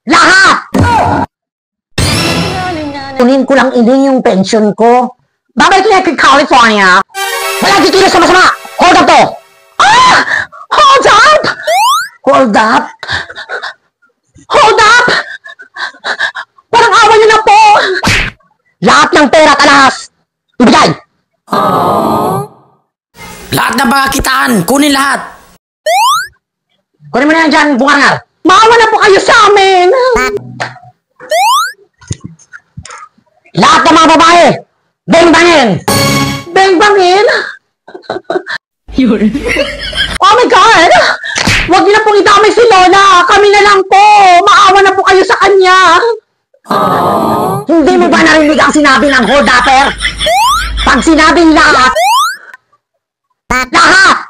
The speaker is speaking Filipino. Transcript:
Lahat! Kunin ko lang ini yung pension ko. Babalik ko kay California. Wala kikilos sa masama. Hold up to. Ah! Hold up! Hold up? Hold up! Parang awa niyo na po. Lahat ng pera at alahas. Ibigay! Lahat ng pagkakitaan, kunin lahat. Kunin mo na yan dyan, bungarngal. Maawa na po kayo sa amin. Lahat ng mga babae, beng-bangin! Beng-bangin? Oh my God! Huwag niyo na pong idamay si Lola. Kami na lang po. Maawa na po kayo sa kanya. Hindi mo ba narinig ang sinabi ng hold-upper? Pag sinabing lahat, lahat!